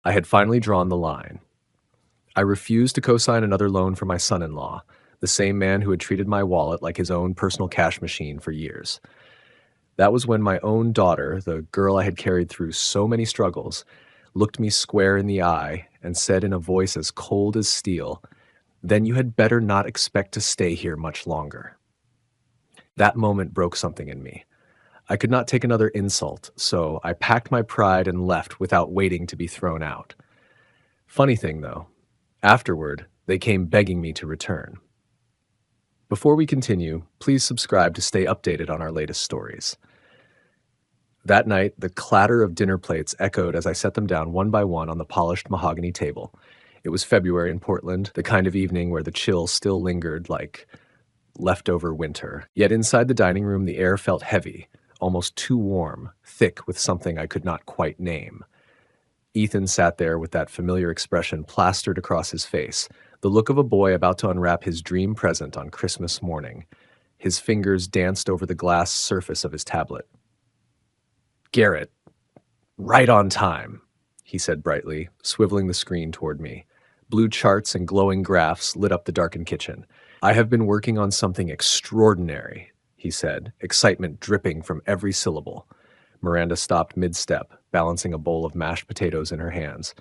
I had finally drawn the line. I refused to co-sign another loan for my son-in-law, the same man who had treated my wallet like his own personal cash machine for years. That was when my own daughter, the girl I had carried through so many struggles, looked me square in the eye and said in a voice as cold as steel, "Then you had better not expect to stay here much longer." That moment broke something in me. I could not take another insult, so I packed my pride and left without waiting to be thrown out. Funny thing, though, afterward, they came begging me to return. Before we continue, please subscribe to stay updated on our latest stories. That night, the clatter of dinner plates echoed as I set them down one by one on the polished mahogany table. It was February in Portland, the kind of evening where the chill still lingered like leftover winter. Yet inside the dining room, the air felt heavy, almost too warm, thick with something I could not quite name. Ethan sat there with that familiar expression plastered across his face, the look of a boy about to unwrap his dream present on Christmas morning. His fingers danced over the glass surface of his tablet. "Garrett, right on time," he said brightly, swiveling the screen toward me. Blue charts and glowing graphs lit up the darkened kitchen. "I have been working on something extraordinary," he said, excitement dripping from every syllable. Miranda stopped mid-step, balancing a bowl of mashed potatoes in her hands.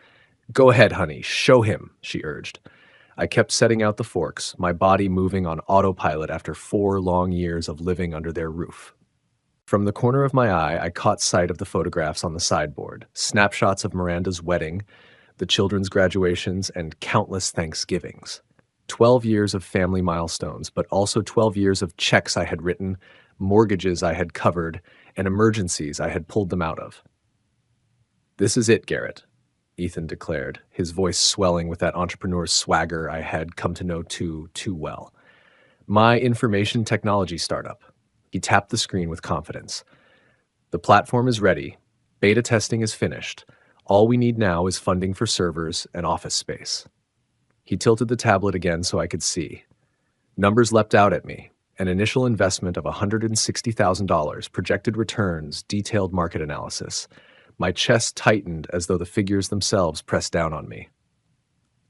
"Go ahead, honey, show him," she urged. I kept setting out the forks, my body moving on autopilot after 4 long years of living under their roof. From the corner of my eye, I caught sight of the photographs on the sideboard, snapshots of Miranda's wedding, the children's graduations, and countless Thanksgivings. 12 years of family milestones, but also 12 years of checks I had written, mortgages I had covered, and emergencies I had pulled them out of. "This is it, Garrett," Ethan declared, his voice swelling with that entrepreneur's swagger I had come to know too well. "My information technology startup." He tapped the screen with confidence. "The platform is ready. Beta testing is finished. All we need now is funding for servers and office space." He tilted the tablet again so I could see. Numbers leapt out at me. An initial investment of $160,000, projected returns, detailed market analysis. My chest tightened as though the figures themselves pressed down on me.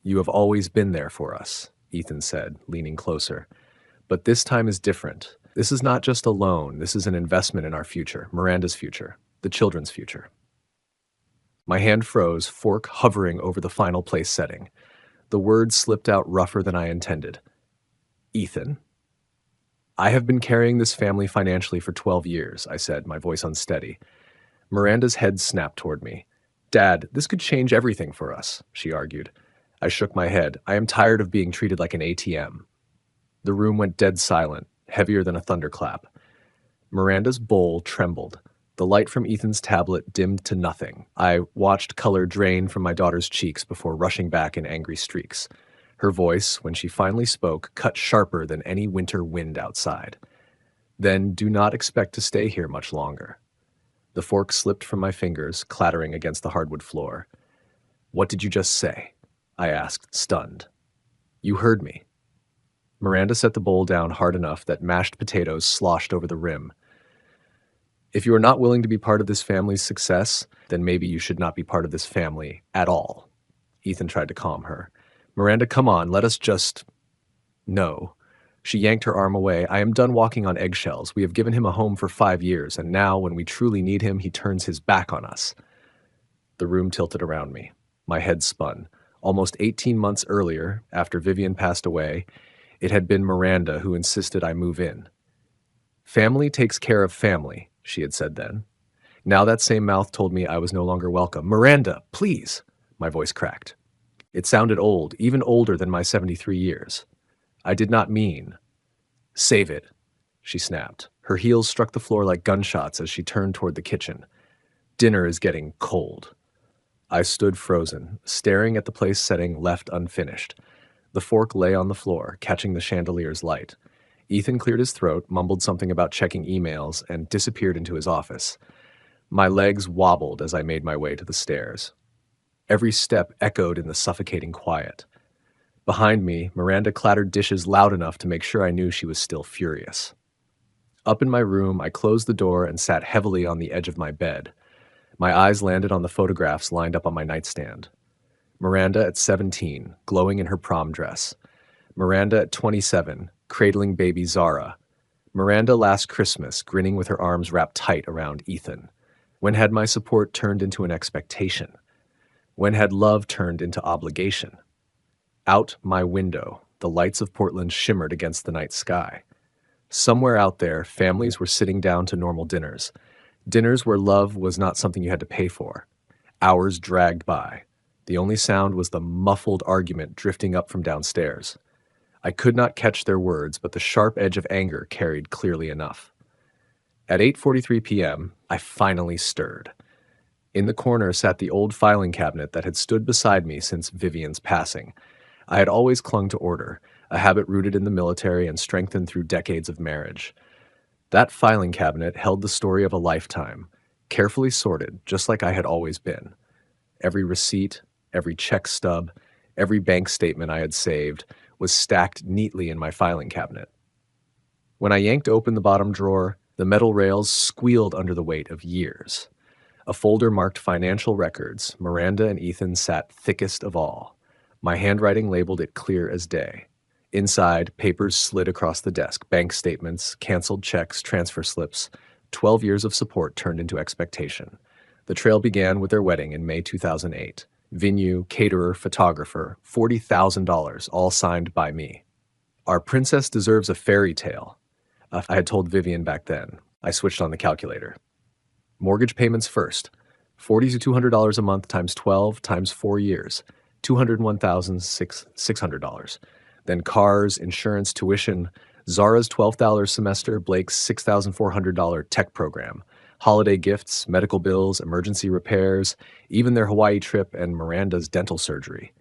"You have always been there for us," Ethan said, leaning closer. "But this time is different. This is not just a loan, this is an investment in our future, Miranda's future, the children's future." My hand froze, fork hovering over the final place setting. The words slipped out rougher than I intended. "Ethan." "I have been carrying this family financially for 12 years, I said, my voice unsteady. Miranda's head snapped toward me. "Dad, this could change everything for us," she argued. I shook my head. "I am tired of being treated like an ATM." The room went dead silent, heavier than a thunderclap. Miranda's bowl trembled. The light from Ethan's tablet dimmed to nothing. I watched color drain from my daughter's cheeks before rushing back in angry streaks. Her voice, when she finally spoke, cut sharper than any winter wind outside. "Then do not expect to stay here much longer." The fork slipped from my fingers, clattering against the hardwood floor. "What did you just say?" I asked, stunned. "You heard me." Miranda set the bowl down hard enough that mashed potatoes sloshed over the rim. "If you are not willing to be part of this family's success, then maybe you should not be part of this family at all." Ethan tried to calm her. "Miranda, come on, let us just—" "No." She yanked her arm away. "I am done walking on eggshells. We have given him a home for 5 years, and now, when we truly need him, he turns his back on us." The room tilted around me. My head spun. Almost 18 months earlier, after Vivian passed away, it had been Miranda who insisted I move in. "Family takes care of family," she had said then. Now that same mouth told me I was no longer welcome. "Miranda, please!" My voice cracked. It sounded old, even older than my 73 years. "I did not mean—" "Save it," she snapped. Her heels struck the floor like gunshots as she turned toward the kitchen. "Dinner is getting cold." I stood frozen, staring at the place setting left unfinished. The fork lay on the floor, catching the chandelier's light. Ethan cleared his throat, mumbled something about checking emails, and disappeared into his office. My legs wobbled as I made my way to the stairs. Every step echoed in the suffocating quiet. Behind me, Miranda clattered dishes loud enough to make sure I knew she was still furious. Up in my room, I closed the door and sat heavily on the edge of my bed. My eyes landed on the photographs lined up on my nightstand. Miranda at 17, glowing in her prom dress. Miranda at 27, cradling baby Zara. Miranda last Christmas, grinning with her arms wrapped tight around Ethan. When had my support turned into an expectation? When had love turned into obligation? Out my window, the lights of Portland shimmered against the night sky. Somewhere out there, families were sitting down to normal dinners. Dinners where love was not something you had to pay for. Hours dragged by. The only sound was the muffled argument drifting up from downstairs. I could not catch their words, but the sharp edge of anger carried clearly enough. At 8:43 p.m., I finally stirred. In the corner sat the old filing cabinet that had stood beside me since Vivian's passing. I had always clung to order, a habit rooted in the military and strengthened through decades of marriage. That filing cabinet held the story of a lifetime, carefully sorted, just like I had always been. Every receipt, every check stub, every bank statement I had saved was stacked neatly in my filing cabinet. When I yanked open the bottom drawer, the metal rails squealed under the weight of years. A folder marked financial records. Miranda and Ethan sat thickest of all. My handwriting labeled it clear as day. Inside, papers slid across the desk, bank statements, canceled checks, transfer slips. 12 years of support turned into expectation. The trail began with their wedding in May 2008. Venue, caterer, photographer, $40,000, all signed by me. Our princess deserves a fairy tale. I had told Vivian back then. I switched on the calculator. Mortgage payments first. $40 to $200 a month times 12 times 4 years. $201,600. Then cars, insurance, tuition. Zara's $12 semester, Blake's $6,400 tech program. Holiday gifts, medical bills, emergency repairs, even their Hawaii trip and Miranda's dental surgery.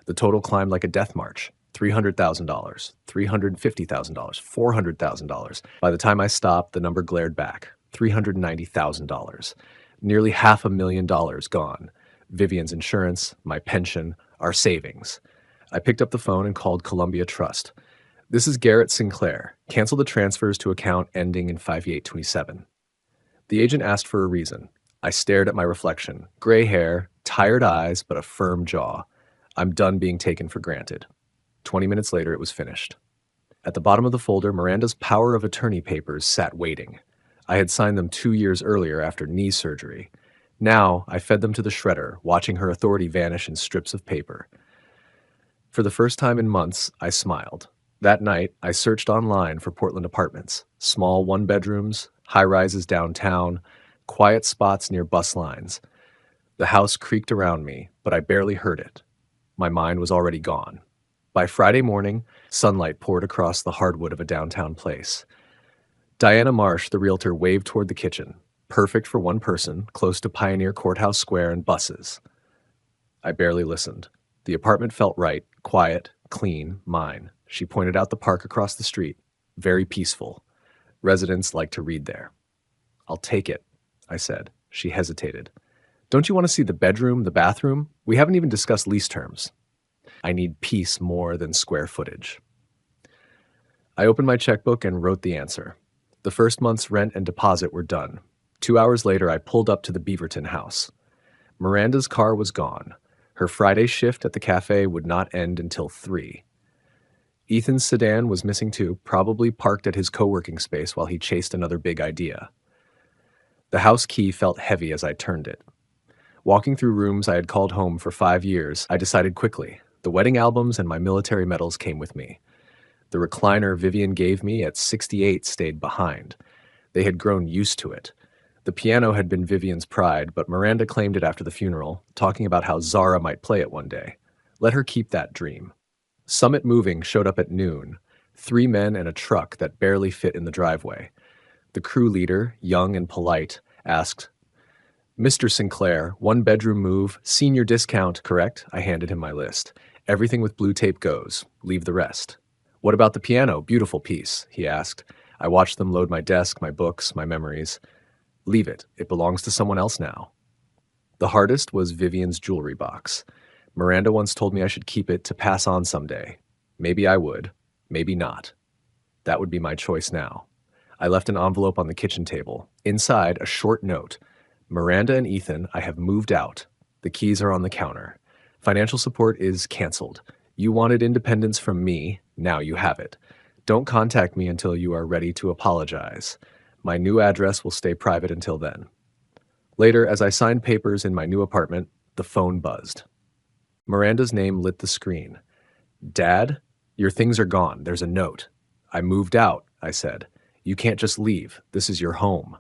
The total climbed like a death march. $300,000, $350,000, $400,000. By the time I stopped, the number glared back. $390,000. Nearly $500,000 gone. Vivian's insurance, my pension, our savings. I picked up the phone and called Columbia Trust. This is Garrett Sinclair. Cancel the transfers to account ending in 5827. The agent asked for a reason. I stared at my reflection. Gray hair, tired eyes, but a firm jaw. I'm done being taken for granted. 20 minutes later, it was finished. At the bottom of the folder, Miranda's power of attorney papers sat waiting. I had signed them 2 years earlier after knee surgery. Now, I fed them to the shredder, watching her authority vanish in strips of paper. For the first time in months, I smiled. That night, I searched online for Portland apartments. Small one-bedrooms, high-rises downtown, quiet spots near bus lines. The house creaked around me, but I barely heard it. My mind was already gone. By Friday morning, sunlight poured across the hardwood of a downtown place. Diana Marsh, the realtor, waved toward the kitchen. Perfect for one person, close to Pioneer Courthouse Square and buses. I barely listened. The apartment felt right, quiet, clean, mine. She pointed out the park across the street. Very peaceful. Residents like to read there. I'll take it, I said. She hesitated. Don't you want to see the bedroom, the bathroom? We haven't even discussed lease terms. I need peace more than square footage. I opened my checkbook and wrote the answer. The first month's rent and deposit were done. 2 hours later, I pulled up to the Beaverton house. Miranda's car was gone. Her Friday shift at the cafe would not end until 3. Ethan's sedan was missing too, probably parked at his co-working space while he chased another big idea. The house key felt heavy as I turned it. Walking through rooms I had called home for 5 years, I decided quickly. The wedding albums and my military medals came with me. The recliner Vivian gave me at 68 stayed behind. They had grown used to it. The piano had been Vivian's pride, but Miranda claimed it after the funeral, talking about how Zara might play it one day. Let her keep that dream. Summit Moving showed up at noon, 3 men and a truck that barely fit in the driveway. The crew leader, young and polite, asked, "Mr. Sinclair, 1-bedroom move, senior discount, correct?" I handed him my list. "Everything with blue tape goes. Leave the rest." "What about the piano? Beautiful piece," he asked. I watched them load my desk, my books, my memories. "Leave it. It belongs to someone else now." The hardest was Vivian's jewelry box. Miranda once told me I should keep it to pass on someday. Maybe I would, maybe not. That would be my choice now. I left an envelope on the kitchen table. Inside, a short note. "Miranda and Ethan, I have moved out. The keys are on the counter. Financial support is canceled. You wanted independence from me, now you have it. Don't contact me until you are ready to apologize. My new address will stay private until then. Later, as I signed papers in my new apartment, the phone buzzed. Miranda's name lit the screen. Dad, your things are gone. There's a note. I moved out, I said. You can't just leave. This is your home.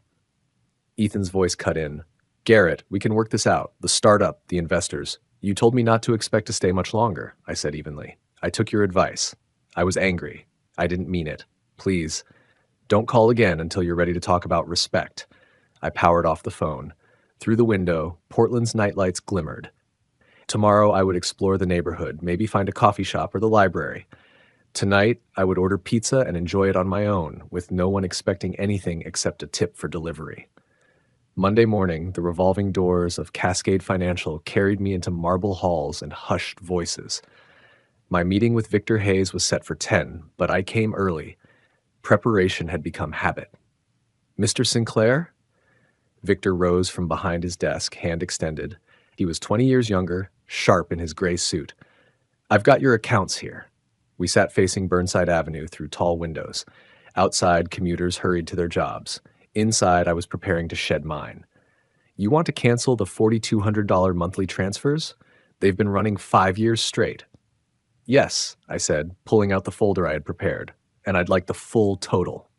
Ethan's voice cut in. Garrett, we can work this out. The startup, the investors. You told me not to expect to stay much longer, I said evenly. I took your advice. I was angry. I didn't mean it. Please, don't call again until you're ready to talk about respect. I powered off the phone. Through the window, Portland's nightlights glimmered. Tomorrow I would explore the neighborhood, maybe find a coffee shop or the library. Tonight, I would order pizza and enjoy it on my own, with no one expecting anything except a tip for delivery. Monday morning, the revolving doors of Cascade Financial carried me into marble halls and hushed voices. My meeting with Victor Hayes was set for 10, but I came early. Preparation had become habit. Mr. Sinclair? Victor rose from behind his desk, hand extended. He was 20 years younger, sharp in his gray suit. I've got your accounts here. We sat facing Burnside Avenue through tall windows. Outside, commuters hurried to their jobs. Inside, I was preparing to shed mine. You want to cancel the $4,200 monthly transfers? They've been running 5 years straight. Yes, I said, pulling out the folder I had prepared, and I'd like the full total.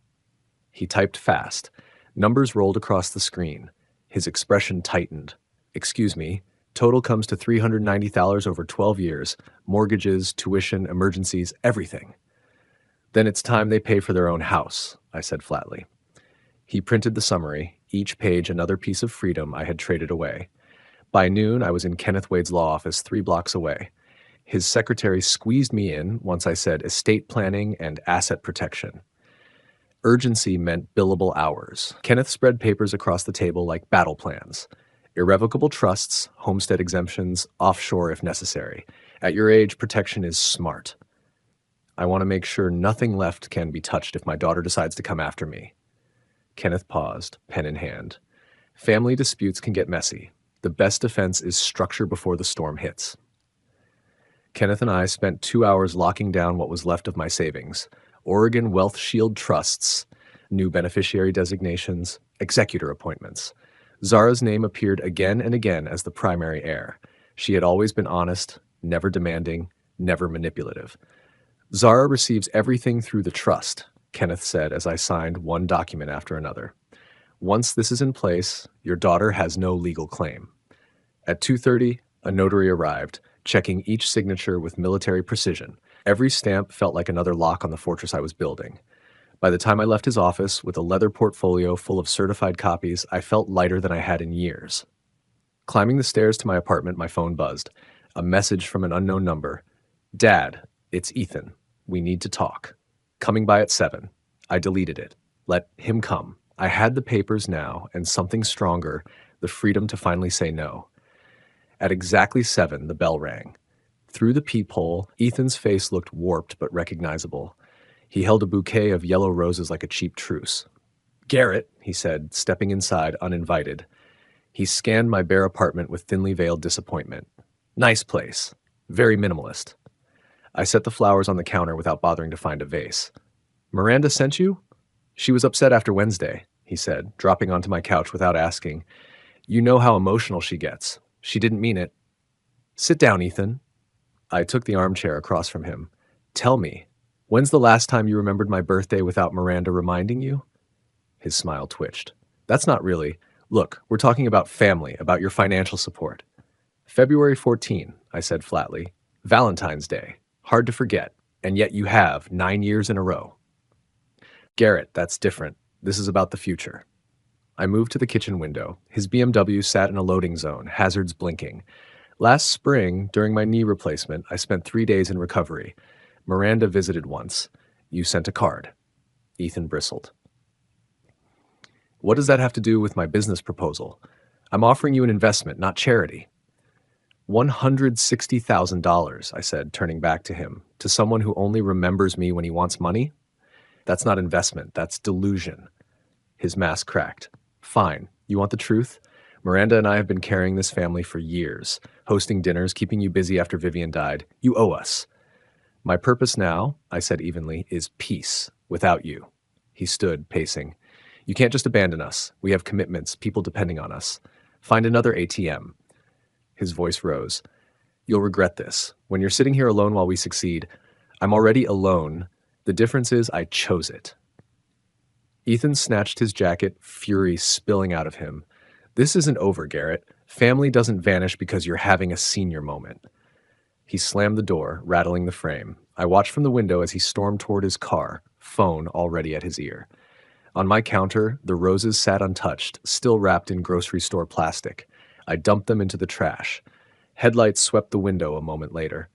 He typed fast. Numbers rolled across the screen. His expression tightened. Excuse me, total comes to $390,000 over 12 years, mortgages, tuition, emergencies, everything. Then it's time they pay for their own house, I said flatly. He printed the summary, each page another piece of freedom I had traded away. By noon, I was in Kenneth Wade's law office 3 blocks away. His secretary squeezed me in once I said estate planning and asset protection. Urgency meant billable hours. Kenneth spread papers across the table like battle plans. Irrevocable trusts, homestead exemptions, offshore if necessary. At your age, protection is smart. I want to make sure nothing left can be touched if my daughter decides to come after me. Kenneth paused, pen in hand. Family disputes can get messy. The best defense is structure before the storm hits. Kenneth and I spent 2 hours locking down what was left of my savings. Oregon Wealth Shield trusts, new beneficiary designations, executor appointments. Zara's name appeared again and again as the primary heir. She had always been honest, never demanding, never manipulative. Zara receives everything through the trust, Kenneth said as I signed one document after another. Once this is in place, your daughter has no legal claim. At 2:30, a notary arrived, checking each signature with military precision. Every stamp felt like another lock on the fortress I was building. By the time I left his office with a leather portfolio full of certified copies, I felt lighter than I had in years. Climbing the stairs to my apartment, my phone buzzed. A message from an unknown number. Dad, it's Ethan. We need to talk. Coming by at 7. I deleted it. Let him come. I had the papers now, and something stronger, the freedom to finally say no. At exactly 7, the bell rang. Through the peephole, Ethan's face looked warped but recognizable. He held a bouquet of yellow roses like a cheap truce. Garrett, he said, stepping inside uninvited. He scanned my bare apartment with thinly veiled disappointment. Nice place. Very minimalist. I set the flowers on the counter without bothering to find a vase. Miranda sent you? She was upset after Wednesday, he said, dropping onto my couch without asking. You know how emotional she gets. She didn't mean it. Sit down, Ethan. I took the armchair across from him. Tell me, when's the last time you remembered my birthday without Miranda reminding you? His smile twitched. That's not really. Look, we're talking about family, about your financial support. February 14, I said flatly. Valentine's Day. Hard to forget. And yet you have 9 years in a row. Garrett, that's different. This is about the future. I moved to the kitchen window. His BMW sat in a loading zone, hazards blinking. Last spring, during my knee replacement, I spent 3 days in recovery. Miranda visited once. You sent a card. Ethan bristled. What does that have to do with my business proposal? I'm offering you an investment, not charity. $160,000, I said, turning back to him. To someone who only remembers me when he wants money? That's not investment, that's delusion. His mask cracked. Fine. You want the truth? Miranda and I have been carrying this family for years, hosting dinners, keeping you busy after Vivian died. You owe us. My purpose now, I said evenly, is peace without you. He stood, pacing. You can't just abandon us. We have commitments, people depending on us. Find another ATM. His voice rose. You'll regret this. When you're sitting here alone while we succeed, I'm already alone. The difference is I chose it. Ethan snatched his jacket, fury spilling out of him. This isn't over, Garrett. Family doesn't vanish because you're having a senior moment. He slammed the door, rattling the frame. I watched from the window as he stormed toward his car, phone already at his ear. On my counter, the roses sat untouched, still wrapped in grocery store plastic. I dumped them into the trash. Headlights swept the window a moment later.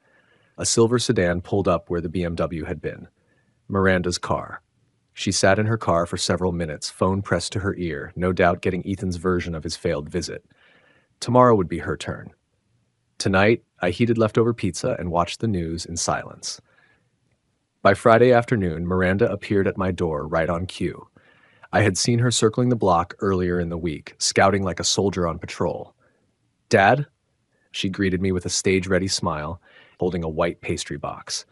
A silver sedan pulled up where the BMW had been. Miranda's car. She sat in her car for several minutes, phone pressed to her ear, no doubt getting Ethan's version of his failed visit. Tomorrow would be her turn. Tonight, I heated leftover pizza and watched the news in silence. By Friday afternoon, Miranda appeared at my door right on cue. I had seen her circling the block earlier in the week, scouting like a soldier on patrol. Dad? She greeted me with a stage-ready smile, holding a white pastry box.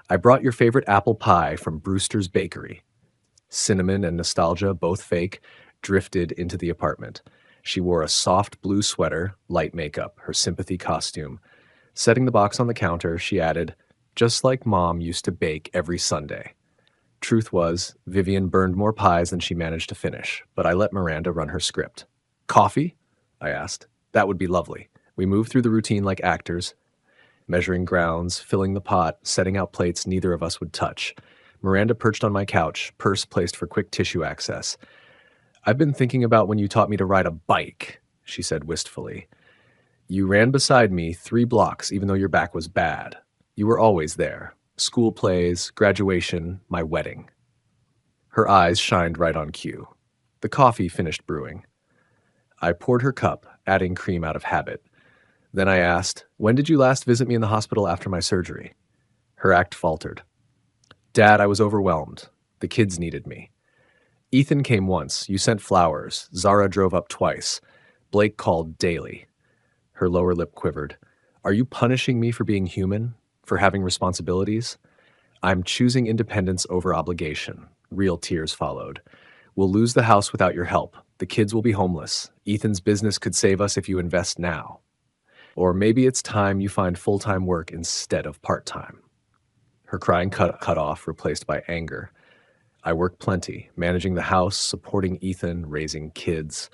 I brought your favorite apple pie from Brewster's Bakery. Cinnamon and nostalgia, both fake, drifted into the apartment. She wore a soft blue sweater, light makeup, her sympathy costume. Setting the box on the counter, she added, just like Mom used to bake every Sunday. Truth was, Vivian burned more pies than she managed to finish, but I let Miranda run her script. Coffee? I asked. That would be lovely. We moved through the routine like actors, measuring grounds, filling the pot, setting out plates neither of us would touch. Miranda perched on my couch, purse placed for quick tissue access. I've been thinking about when you taught me to ride a bike, she said wistfully. You ran beside me 3 blocks even though your back was bad. You were always there. School plays, graduation, my wedding. Her eyes shined right on cue. The coffee finished brewing. I poured her cup, adding cream out of habit. Then I asked, when did you last visit me in the hospital after my surgery? Her act faltered. Dad, I was overwhelmed. The kids needed me. Ethan came once. You sent flowers. Zara drove up twice. Blake called daily. Her lower lip quivered. Are you punishing me for being human? For having responsibilities? I'm choosing independence over obligation. Real tears followed. We'll lose the house without your help. The kids will be homeless. Ethan's business could save us if you invest now. Or maybe it's time you find full-time work instead of part-time. Her crying cut off, replaced by anger. I work plenty, managing the house, supporting Ethan, raising kids.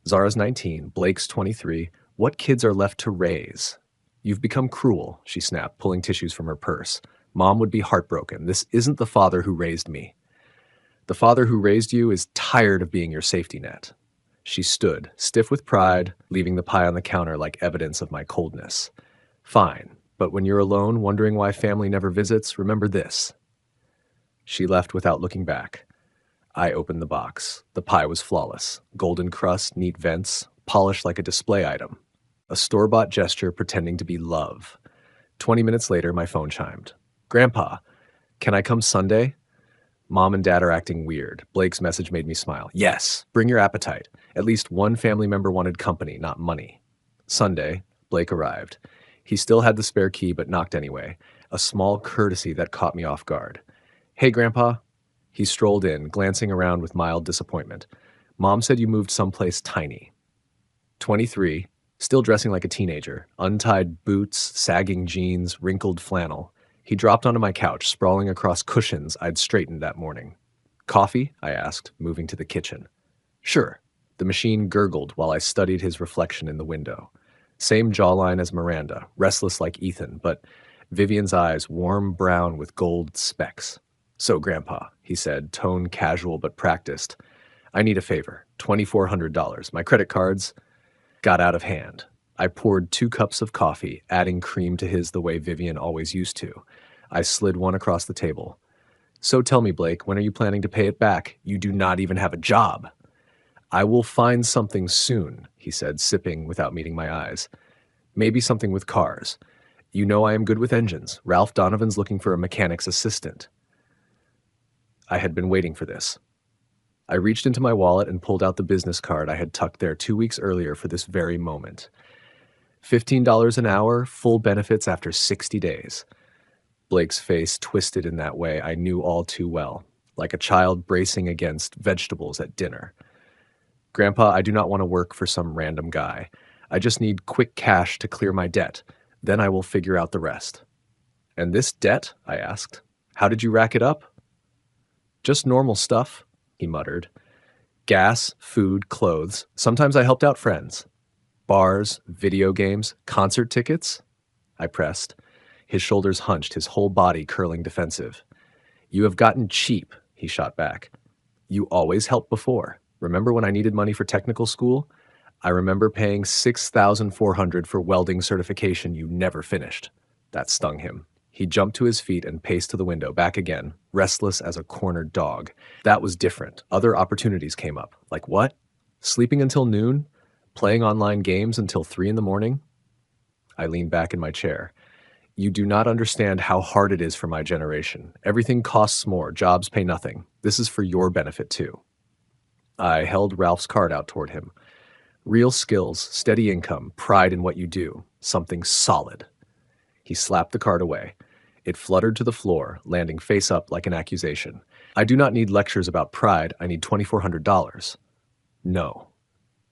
Zara's 19, Blake's 23. What kids are left to raise? You've become cruel, she snapped, pulling tissues from her purse. Mom would be heartbroken. This isn't the father who raised me. The father who raised you is tired of being your safety net. She stood, stiff with pride, leaving the pie on the counter like evidence of my coldness. Fine, but when you're alone, wondering why family never visits, remember this. She left without looking back. I opened the box. The pie was flawless. Golden crust, neat vents, polished like a display item. A store-bought gesture pretending to be love. 20 minutes later, my phone chimed. Grandpa, can I come Sunday? Mom and Dad are acting weird. Blake's message made me smile. Yes, bring your appetite. At least one family member wanted company, not money. Sunday, Blake arrived. He still had the spare key, but knocked anyway. A small courtesy that caught me off guard. Hey, Grandpa. He strolled in, glancing around with mild disappointment. Mom said you moved someplace tiny. 23, still dressing like a teenager, untied boots, sagging jeans, wrinkled flannel. He dropped onto my couch, sprawling across cushions I'd straightened that morning. Coffee? I asked, moving to the kitchen. Sure. The machine gurgled while I studied his reflection in the window. Same jawline as Miranda, restless like Ethan, but Vivian's eyes warm brown with gold specks. So, Grandpa, he said, tone casual but practiced. I need a favor. $2,400. My credit cards got out of hand. I poured 2 cups of coffee, adding cream to his the way Vivian always used to. I slid one across the table. So tell me, Blake, when are you planning to pay it back? You do not even have a job. I will find something soon, he said, sipping without meeting my eyes. Maybe something with cars. You know I am good with engines. Ralph Donovan's looking for a mechanic's assistant. I had been waiting for this. I reached into my wallet and pulled out the business card I had tucked there 2 weeks earlier for this very moment. $15 an hour, full benefits after 60 days. Blake's face twisted in that way I knew all too well, like a child bracing against vegetables at dinner. Grandpa, I do not want to work for some random guy. I just need quick cash to clear my debt. Then I will figure out the rest. And this debt? I asked. How did you rack it up? Just normal stuff, he muttered. Gas, food, clothes. Sometimes I helped out friends. Bars, video games, concert tickets? I pressed. His shoulders hunched, his whole body curling defensive. You have gotten cheap, he shot back. You always helped before. Remember when I needed money for technical school? I remember paying $6,400 for welding certification you never finished. That stung him. He jumped to his feet and paced to the window, back again, restless as a cornered dog. That was different. Other opportunities came up. Like what? Sleeping until noon? Playing online games until 3 in the morning? I leaned back in my chair. You do not understand how hard it is for my generation. Everything costs more, jobs pay nothing. This is for your benefit too. I held Ralph's card out toward him. Real skills, steady income, pride in what you do. Something solid. He slapped the card away. It fluttered to the floor, landing face up like an accusation. I do not need lectures about pride. I need $2,400. No.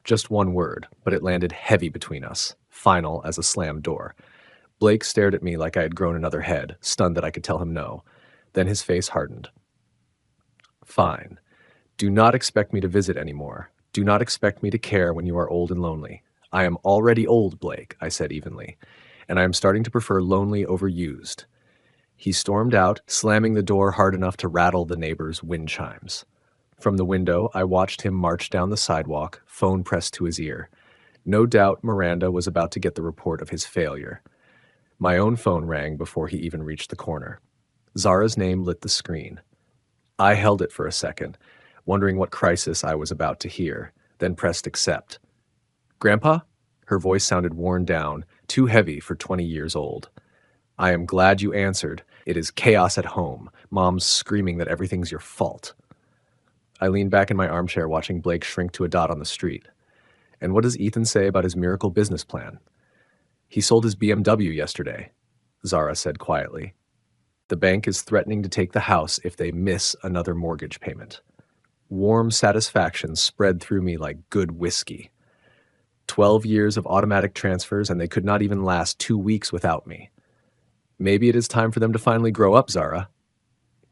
Just one word, but it landed heavy between us, final as a slammed door. Blake stared at me like I had grown another head, stunned that I could tell him no. Then his face hardened. Fine. Do not expect me to visit anymore. Do not expect me to care when you are old and lonely. I am already old, Blake, I said evenly, and I am starting to prefer lonely over used. He stormed out, slamming the door hard enough to rattle the neighbor's wind chimes. From the window, I watched him march down the sidewalk, phone pressed to his ear. No doubt Miranda was about to get the report of his failure. My own phone rang before he even reached the corner. Zara's name lit the screen. I held it for a second, wondering what crisis I was about to hear, then pressed accept. Grandpa? Her voice sounded worn down, too heavy for 20 years old. I am glad you answered. It is chaos at home. Mom's screaming that everything's your fault. I leaned back in my armchair watching Blake shrink to a dot on the street. And what does Ethan say about his miracle business plan? He sold his BMW yesterday, Zara said quietly. The bank is threatening to take the house if they miss another mortgage payment. Warm satisfaction spread through me like good whiskey. 12 years of automatic transfers, and they could not even last 2 weeks without me. Maybe it is time for them to finally grow up, Zara.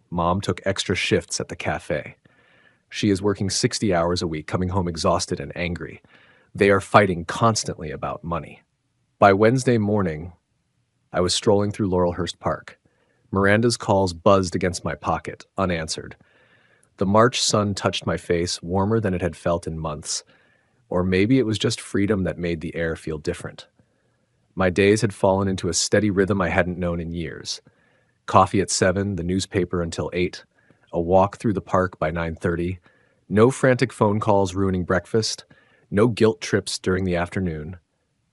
Mom took extra shifts at the cafe. She is working 60 hours a week, coming home exhausted and angry. They are fighting constantly about money. By Wednesday morning, I was strolling through Laurelhurst Park. Miranda's calls buzzed against my pocket, unanswered. The March sun touched my face, warmer than it had felt in months. Or maybe it was just freedom that made the air feel different. My days had fallen into a steady rhythm I hadn't known in years. Coffee at 7, the newspaper until 8, a walk through the park by 9:30, no frantic phone calls ruining breakfast, no guilt trips during the afternoon,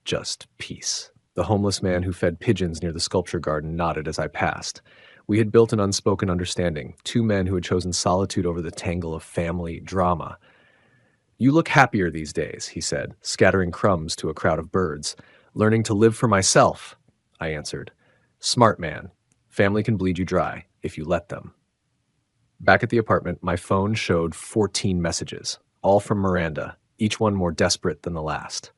just peace. The homeless man who fed pigeons near the sculpture garden nodded as I passed. We had built an unspoken understanding, two men who had chosen solitude over the tangle of family drama. You look happier these days, he said, scattering crumbs to a crowd of birds. Learning to live for myself, I answered. Smart man. Family can bleed you dry, if you let them. Back at the apartment, my phone showed 14 messages, all from Miranda, each one more desperate than the last.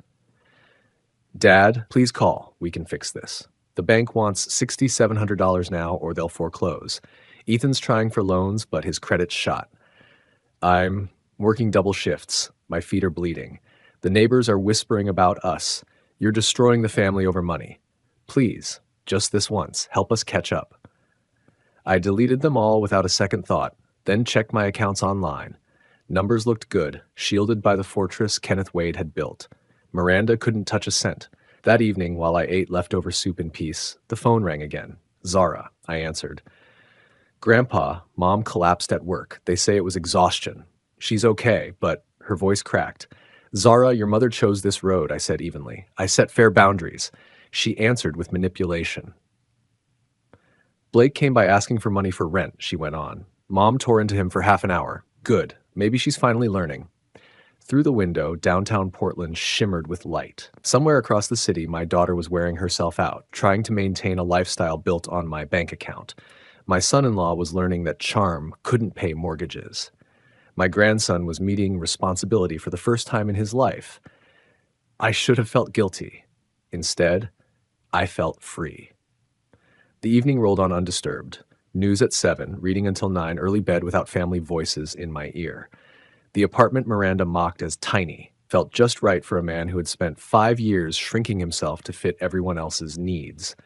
Dad, please call. We can fix this. The bank wants $6,700 now or they'll foreclose. Ethan's trying for loans, but his credit's shot. I'm working double shifts. My feet are bleeding. The neighbors are whispering about us. You're destroying the family over money. Please, just this once, help us catch up. I deleted them all without a second thought, then checked my accounts online. Numbers looked good, shielded by the fortress Kenneth Wade had built. Miranda couldn't touch a cent. That evening, while I ate leftover soup in peace, the phone rang again. Zara, I answered. Grandpa, Mom collapsed at work. They say it was exhaustion. She's okay, but her voice cracked. Zara, your mother chose this road, I said evenly. I set fair boundaries. She answered with manipulation. Blake came by asking for money for rent, she went on. Mom tore into him for half an hour. Good. Maybe she's finally learning. Through the window, downtown Portland shimmered with light. Somewhere across the city, my daughter was wearing herself out, trying to maintain a lifestyle built on my bank account. My son-in-law was learning that charm couldn't pay mortgages. My grandson was meeting responsibility for the first time in his life. I should have felt guilty. Instead, I felt free. The evening rolled on undisturbed. News at 7, reading until 9, early bed without family voices in my ear. The apartment Miranda mocked as tiny felt just right for a man who had spent 5 years shrinking himself to fit everyone else's needs.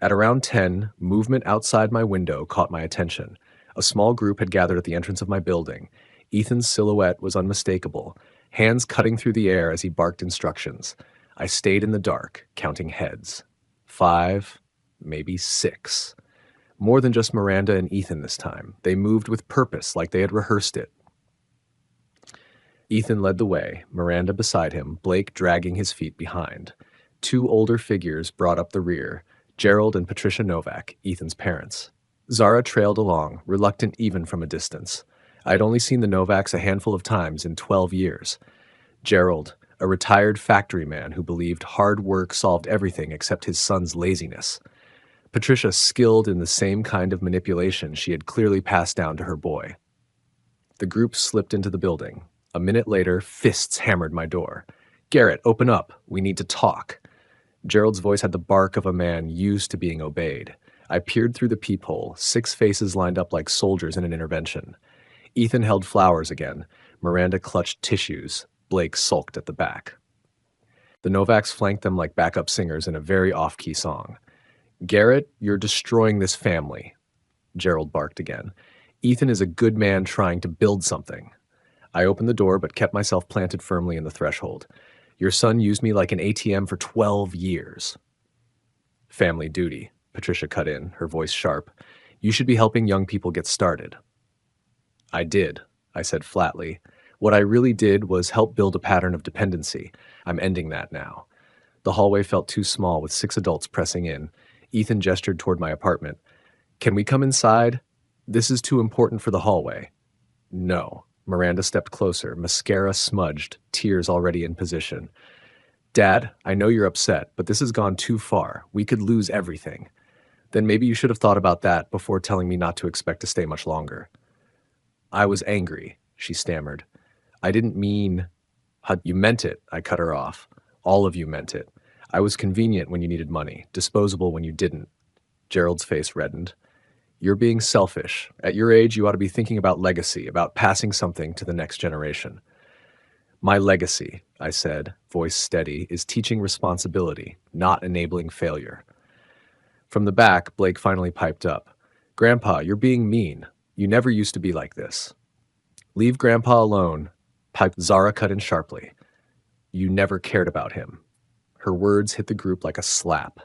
At around 10, movement outside my window caught my attention. A small group had gathered at the entrance of my building. Ethan's silhouette was unmistakable, hands cutting through the air as he barked instructions. I stayed in the dark, counting heads. 5, maybe 6. More than just Miranda and Ethan this time. They moved with purpose, like they had rehearsed it. Ethan led the way, Miranda beside him, Blake dragging his feet behind. 2 older figures brought up the rear, Gerald and Patricia Novak, Ethan's parents. Zara trailed along, reluctant even from a distance. I'd only seen the Novaks a handful of times in 12 years. Gerald, a retired factory man who believed hard work solved everything except his son's laziness. Patricia skilled in the same kind of manipulation she had clearly passed down to her boy. The group slipped into the building. A minute later, fists hammered my door. "Garrett, open up. We need to talk." Gerald's voice had the bark of a man used to being obeyed. I peered through the peephole, 6 faces lined up like soldiers in an intervention. Ethan held flowers again. Miranda clutched tissues. Blake sulked at the back. The Novaks flanked them like backup singers in a very off-key song. "Garrett, you're destroying this family," Gerald barked again. "Ethan is a good man trying to build something." I opened the door but kept myself planted firmly in the threshold. "Your son used me like an ATM for 12 years. "Family duty," Patricia cut in, her voice sharp. "You should be helping young people get started." "I did," I said flatly. "What I really did was help build a pattern of dependency. I'm ending that now." The hallway felt too small with 6 adults pressing in. Ethan gestured toward my apartment. "Can we come inside? This is too important for the hallway." "No." Miranda stepped closer, mascara smudged, tears already in position. "Dad, I know you're upset, but this has gone too far. We could lose everything." "Then maybe you should have thought about that before telling me not to expect to stay much longer." "I was angry," she stammered. "I didn't mean—" "You meant it," I cut her off. "All of you meant it. I was convenient when you needed money, disposable when you didn't." Gerald's face reddened. "You're being selfish. At your age, you ought to be thinking about legacy, about passing something to the next generation." "My legacy," I said, voice steady, "is teaching responsibility, not enabling failure." From the back, Blake finally piped up. "Grandpa, you're being mean. You never used to be like this." "Leave Grandpa alone," Zara cut in sharply. "You never cared about him." Her words hit the group like a slap.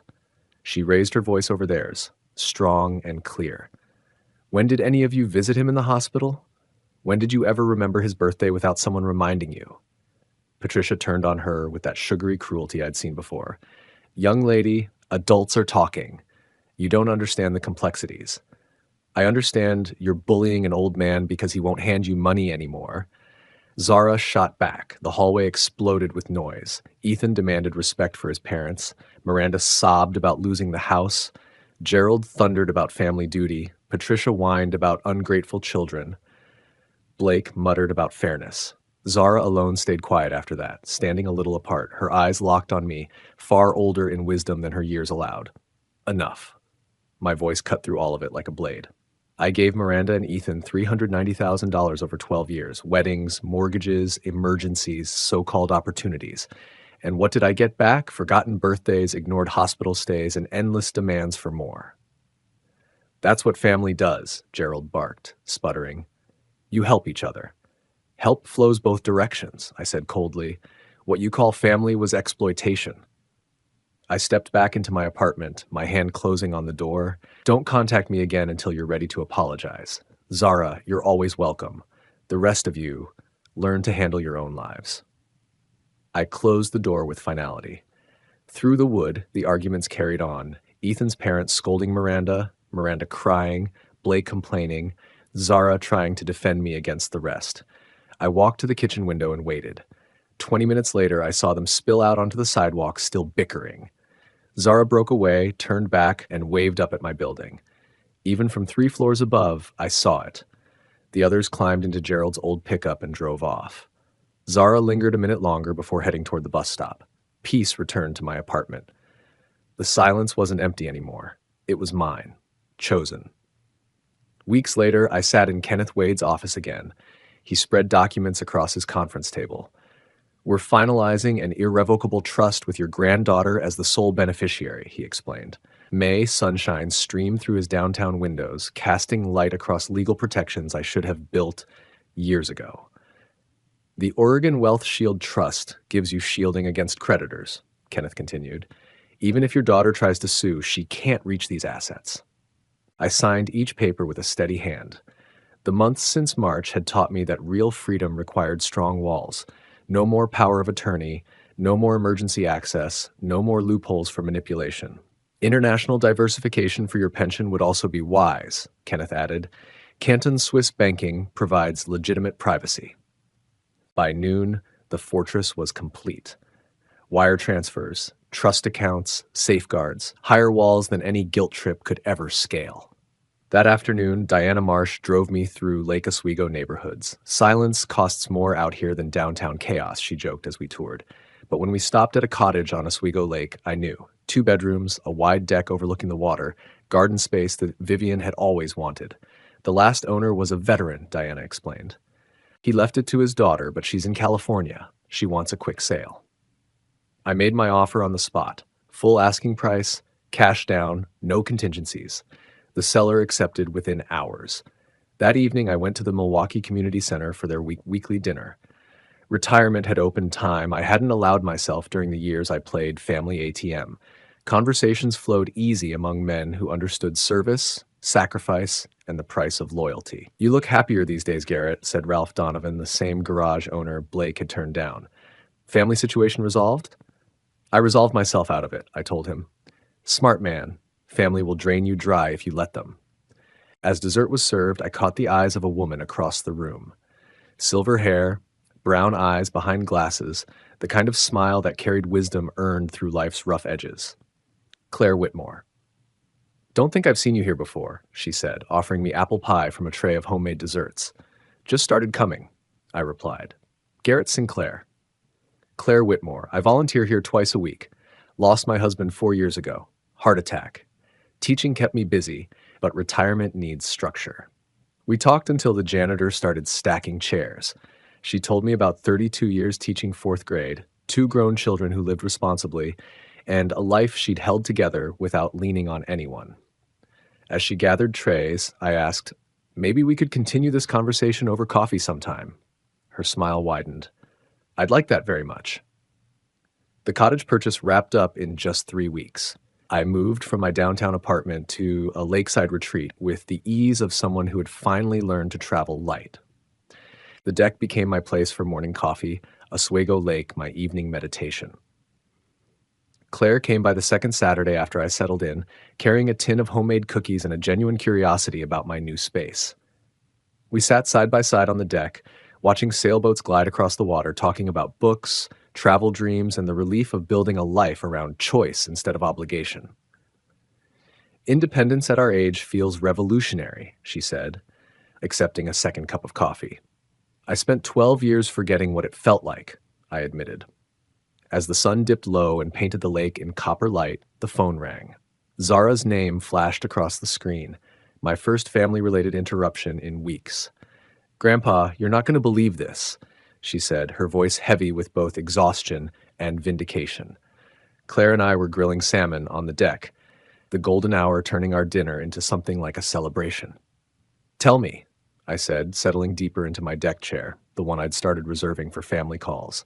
She raised her voice over theirs, strong and clear. "When did any of you visit him in the hospital? When did you ever remember his birthday without someone reminding you?" Patricia turned on her with that sugary cruelty I'd seen before. "Young lady, adults are talking. You don't understand the complexities. I understand you're bullying an old man because he won't hand you money anymore." Zara shot back. The hallway exploded with noise. Ethan demanded respect for his parents. Miranda sobbed about losing the house. Gerald thundered about family duty. Patricia whined about ungrateful children. Blake muttered about fairness. Zara alone stayed quiet after that, standing a little apart, her eyes locked on me, far older in wisdom than her years allowed. "Enough." My voice cut through all of it like a blade. "I gave Miranda and Ethan $390,000 over 12 years, weddings, mortgages, emergencies, so-called opportunities. And what did I get back? Forgotten birthdays, ignored hospital stays, and endless demands for more." "That's what family does," Gerald barked, sputtering. "You help each other." "Help flows both directions," I said coldly. "What you call family was exploitation." I stepped back into my apartment, my hand closing on the door. "Don't contact me again until you're ready to apologize. Zara, you're always welcome. The rest of you, learn to handle your own lives." I closed the door with finality. Through the wood, the arguments carried on. Ethan's parents scolding Miranda, Miranda crying, Blake complaining, Zara trying to defend me against the rest. I walked to the kitchen window and waited. 20 minutes later, I saw them spill out onto the sidewalk, still bickering. Zara broke away, turned back, and waved up at my building. Even from 3 floors above, I saw it. The others climbed into Gerald's old pickup and drove off. Zara lingered a minute longer before heading toward the bus stop. Peace returned to my apartment. The silence wasn't empty anymore. It was mine. Chosen. Weeks later, I sat in Kenneth Wade's office again. He spread documents across his conference table. "We're finalizing an irrevocable trust with your granddaughter as the sole beneficiary," he explained. May sunshine streamed through his downtown windows, casting light across legal protections I should have built years ago. "The Oregon Wealth Shield Trust gives you shielding against creditors," Kenneth continued. "Even if your daughter tries to sue, she can't reach these assets." I signed each paper with a steady hand. The months since March had taught me that real freedom required strong walls. No more power of attorney, no more emergency access, no more loopholes for manipulation. "International diversification for your pension would also be wise," Kenneth added. "Canton Swiss banking provides legitimate privacy." By noon, the fortress was complete. Wire transfers, trust accounts, safeguards, higher walls than any guilt trip could ever scale. That afternoon, Diana Marsh drove me through Lake Oswego neighborhoods. "Silence costs more out here than downtown chaos," she joked as we toured. But when we stopped at a cottage on Oswego Lake, I knew. 2 bedrooms, a wide deck overlooking the water, garden space that Vivian had always wanted. The last owner was a veteran, Diana explained. He left it to his daughter, but she's in California. She wants a quick sale. I made my offer on the spot. Full asking price, cash down, no contingencies. The seller accepted within hours. That evening, I went to the Milwaukee Community Center for their weekly dinner. Retirement had opened time I hadn't allowed myself during the years I played family ATM. Conversations flowed easy among men who understood service, sacrifice, and the price of loyalty. "You look happier these days, Garrett," said Ralph Donovan, the same garage owner Blake had turned down. "Family situation resolved?" "I resolved myself out of it," I told him. "Smart man. Family will drain you dry if you let them." As dessert was served, I caught the eyes of a woman across the room. Silver hair, brown eyes behind glasses, the kind of smile that carried wisdom earned through life's rough edges. Claire Whitmore. "Don't think I've seen you here before," she said, offering me apple pie from a tray of homemade desserts. "Just started coming," I replied. "Garrett Sinclair." "Claire Whitmore. I volunteer here twice a week. Lost my husband 4 years ago. Heart attack. Teaching kept me busy, but retirement needs structure." We talked until the janitor started stacking chairs. She told me about 32 years teaching 4th grade, 2 grown children who lived responsibly, and a life she'd held together without leaning on anyone. As she gathered trays, I asked, "Maybe we could continue this conversation over coffee sometime." Her smile widened. "I'd like that very much." The cottage purchase wrapped up in just 3 weeks. I moved from my downtown apartment to a lakeside retreat with the ease of someone who had finally learned to travel light. The deck became my place for morning coffee, Oswego Lake my evening meditation. Claire came by the second Saturday after I settled in, carrying a tin of homemade cookies and a genuine curiosity about my new space. We sat side by side on the deck, watching sailboats glide across the water, talking about books, travel dreams, and the relief of building a life around choice instead of obligation. "Independence at our age feels revolutionary," she said, accepting a second cup of coffee. "I spent 12 years forgetting what it felt like," I admitted. As the sun dipped low and painted the lake in copper light, the phone rang. Zara's name flashed across the screen, my first family-related interruption in weeks. "Grandpa, you're not going to believe this," she said, her voice heavy with both exhaustion and vindication. Claire and I were grilling salmon on the deck, the golden hour turning our dinner into something like a celebration. "Tell me," I said, settling deeper into my deck chair, the one I'd started reserving for family calls.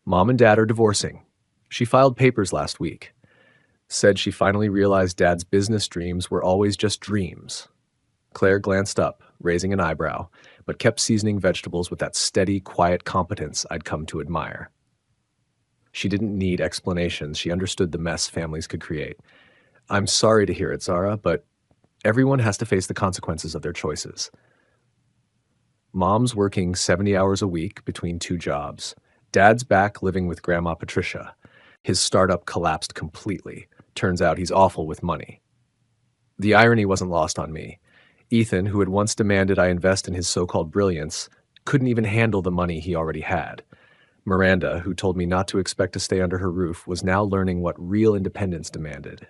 "Mom and Dad are divorcing. She filed papers last week. Said she finally realized Dad's business dreams were always just dreams." Claire glanced up, raising an eyebrow, but kept seasoning vegetables with that steady, quiet competence I'd come to admire. She didn't need explanations. She understood the mess families could create. "I'm sorry to hear it, Zara, but everyone has to face the consequences of their choices." Mom's working 70 hours a week between two jobs. Dad's back living with Grandma Patricia. His startup collapsed completely. Turns out he's awful with money. The irony wasn't lost on me. Ethan, who had once demanded I invest in his so-called brilliance, couldn't even handle the money he already had. Miranda, who told me not to expect to stay under her roof, was now learning what real independence demanded.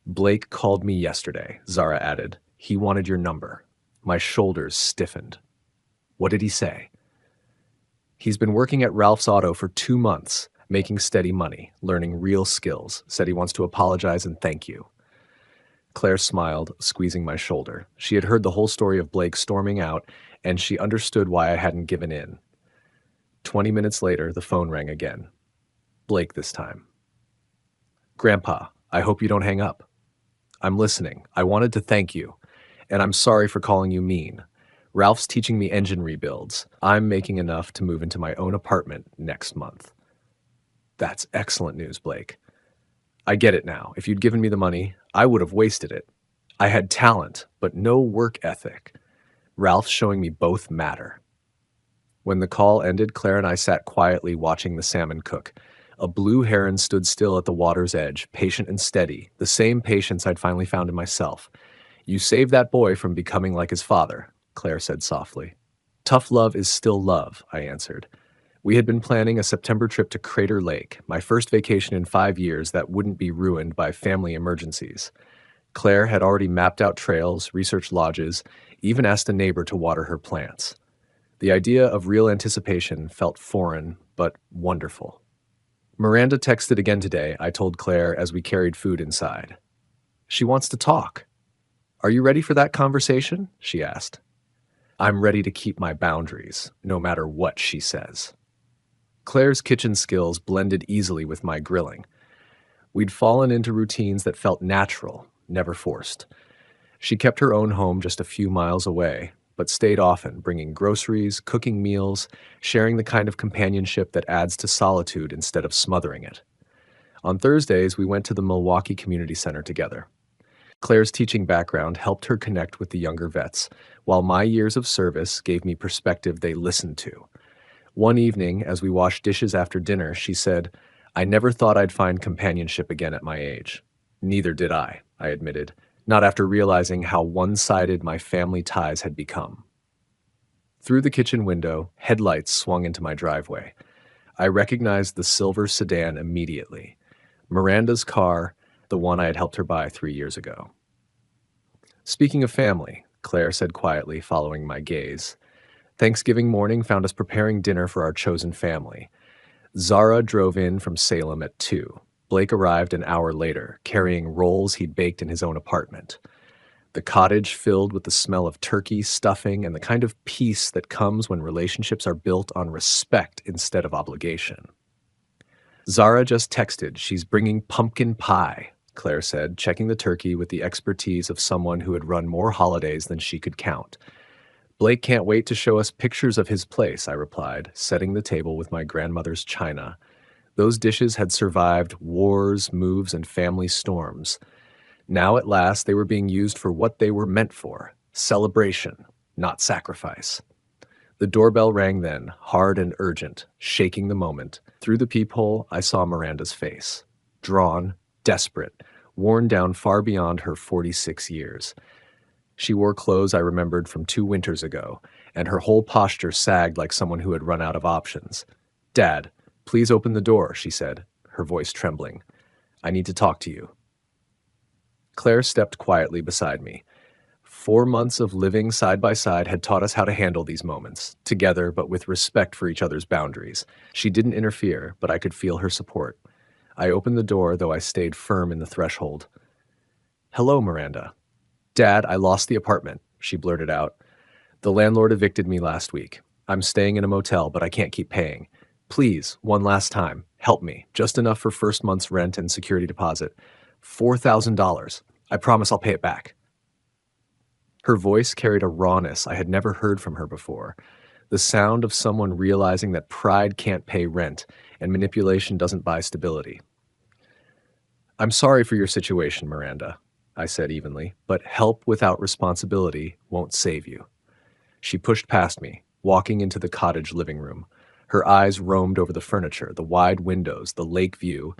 Blake called me yesterday, Zara added. He wanted your number. My shoulders stiffened. What did he say? He's been working at Ralph's Auto for 2 months, making steady money, learning real skills, said he wants to apologize and thank you. Claire smiled, squeezing my shoulder. She had heard the whole story of Blake storming out, and she understood why I hadn't given in. 20 minutes later, the phone rang again. Blake this time. Grandpa, I hope you don't hang up. I'm listening. I wanted to thank you, and I'm sorry for calling you mean. Ralph's teaching me engine rebuilds. I'm making enough to move into my own apartment next month. That's excellent news, Blake. I get it now. If you'd given me the money, I would have wasted it. I had talent, but no work ethic. Ralph's showing me both matter. When the call ended, Claire and I sat quietly watching the salmon cook. A blue heron stood still at the water's edge, patient and steady, the same patience I'd finally found in myself. You saved that boy from becoming like his father, Claire said softly. Tough love is still love, I answered. We had been planning a September trip to Crater Lake, my first vacation in 5 years that wouldn't be ruined by family emergencies. Claire had already mapped out trails, researched lodges, even asked a neighbor to water her plants. The idea of real anticipation felt foreign, but wonderful. Miranda texted again today, I told Claire as we carried food inside. She wants to talk. Are you ready for that conversation? She asked. I'm ready to keep my boundaries, no matter what she says. Claire's kitchen skills blended easily with my grilling. We'd fallen into routines that felt natural, never forced. She kept her own home just a few miles away, but stayed often, bringing groceries, cooking meals, sharing the kind of companionship that adds to solitude instead of smothering it. On Thursdays, we went to the Milwaukee Community Center together. Claire's teaching background helped her connect with the younger vets, while my years of service gave me perspective they listened to. One evening, as we washed dishes after dinner, she said, I never thought I'd find companionship again at my age. Neither did I admitted, not after realizing how one-sided my family ties had become. Through the kitchen window, headlights swung into my driveway. I recognized the silver sedan immediately. Miranda's car, the one I had helped her buy 3 years ago. Speaking of family, Claire said quietly, following my gaze. Thanksgiving morning found us preparing dinner for our chosen family. Zara drove in from Salem at 2. Blake arrived an hour later, carrying rolls he'd baked in his own apartment. The cottage filled with the smell of turkey, stuffing, and the kind of peace that comes when relationships are built on respect instead of obligation. Zara just texted, she's bringing pumpkin pie, Claire said, checking the turkey with the expertise of someone who had run more holidays than she could count. Blake can't wait to show us pictures of his place, I replied, setting the table with my grandmother's china. Those dishes had survived wars, moves, and family storms. Now at last they were being used for what they were meant for, celebration, not sacrifice. The doorbell rang then, hard and urgent, shaking the moment. Through the peephole, I saw Miranda's face. Drawn, desperate, worn down far beyond her 46 years. She wore clothes I remembered from 2 winters ago, and her whole posture sagged like someone who had run out of options. Dad, please open the door, she said, her voice trembling. I need to talk to you. Claire stepped quietly beside me. 4 months of living side by side had taught us how to handle these moments, together but with respect for each other's boundaries. She didn't interfere, but I could feel her support. I opened the door, though I stayed firm in the threshold. Hello, Miranda. Dad, I lost the apartment, she blurted out. The landlord evicted me last week. I'm staying in a motel, but I can't keep paying. Please, one last time, help me. Just enough for first month's rent and security deposit. $4,000. I promise I'll pay it back. Her voice carried a rawness I had never heard from her before. The sound of someone realizing that pride can't pay rent and manipulation doesn't buy stability. I'm sorry for your situation, Miranda, I said evenly, but help without responsibility won't save you. She pushed past me, walking into the cottage living room. Her eyes roamed over the furniture, the wide windows, the lake view,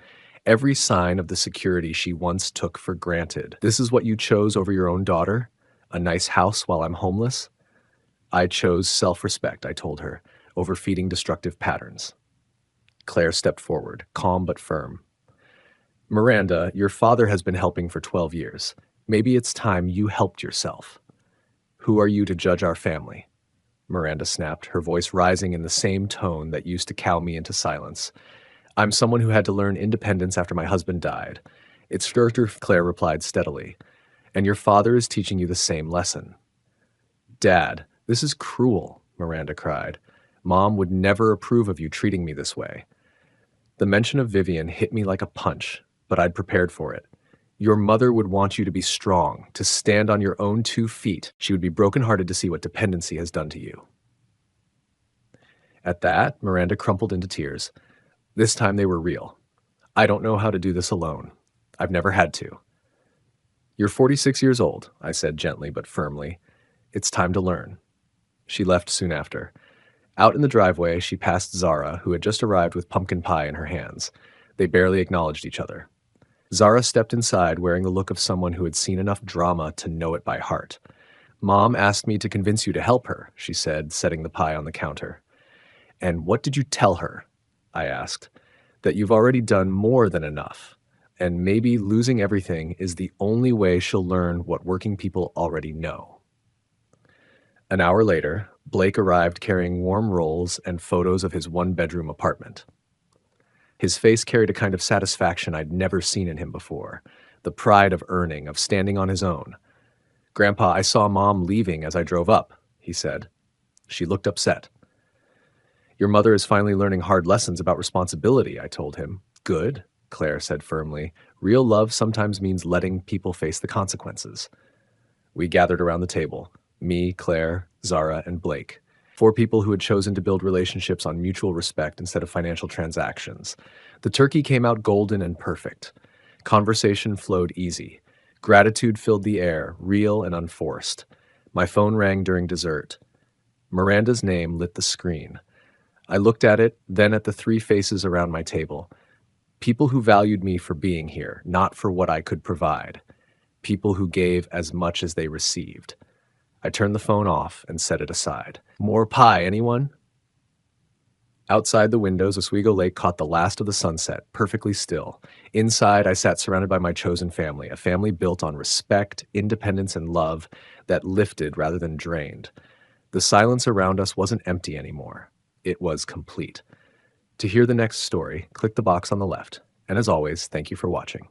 every sign of the security she once took for granted. This is what you chose over your own daughter? A nice house while I'm homeless? I chose self-respect, I told her, over feeding destructive patterns. Claire stepped forward, calm but firm. Miranda, your father has been helping for 12 years. Maybe it's time you helped yourself. Who are you to judge our family? Miranda snapped, her voice rising in the same tone that used to cow me into silence. I'm someone who had to learn independence after my husband died. It's Sturter, Claire replied steadily. And your father is teaching you the same lesson. Dad, this is cruel, Miranda cried. Mom would never approve of you treating me this way. The mention of Vivian hit me like a punch, but I'd prepared for it. Your mother would want you to be strong, to stand on your own 2 feet. She would be brokenhearted to see what dependency has done to you. At that, Miranda crumpled into tears. This time they were real. I don't know how to do this alone. I've never had to. You're 46 years old, I said gently but firmly. It's time to learn. She left soon after. Out in the driveway, she passed Zara, who had just arrived with pumpkin pie in her hands. They barely acknowledged each other. Zara stepped inside wearing the look of someone who had seen enough drama to know it by heart. Mom asked me to convince you to help her, she said, setting the pie on the counter. And what did you tell her? I asked. That you've already done more than enough. And maybe losing everything is the only way she'll learn what working people already know. An hour later, Blake arrived carrying warm rolls and photos of his one-bedroom apartment. His face carried a kind of satisfaction I'd never seen in him before, the pride of earning, of standing on his own. Grandpa, I saw Mom leaving as I drove up, he said. She looked upset. Your mother is finally learning hard lessons about responsibility, I told him. Good, Claire said firmly. Real love sometimes means letting people face the consequences. We gathered around the table, me, Claire, Zara, and Blake. 4 people who had chosen to build relationships on mutual respect instead of financial transactions. The turkey came out golden and perfect. Conversation flowed easy. Gratitude filled the air, real and unforced. My phone rang during dessert. Miranda's name lit the screen. I looked at it, then at the 3 faces around my table. People who valued me for being here, not for what I could provide. People who gave as much as they received. I turned the phone off and set it aside. More pie, anyone? Outside the windows, Oswego Lake caught the last of the sunset, perfectly still. Inside, I sat surrounded by my chosen family, a family built on respect, independence, and love that lifted rather than drained. The silence around us wasn't empty anymore. It was complete. To hear the next story, click the box on the left. And as always, thank you for watching.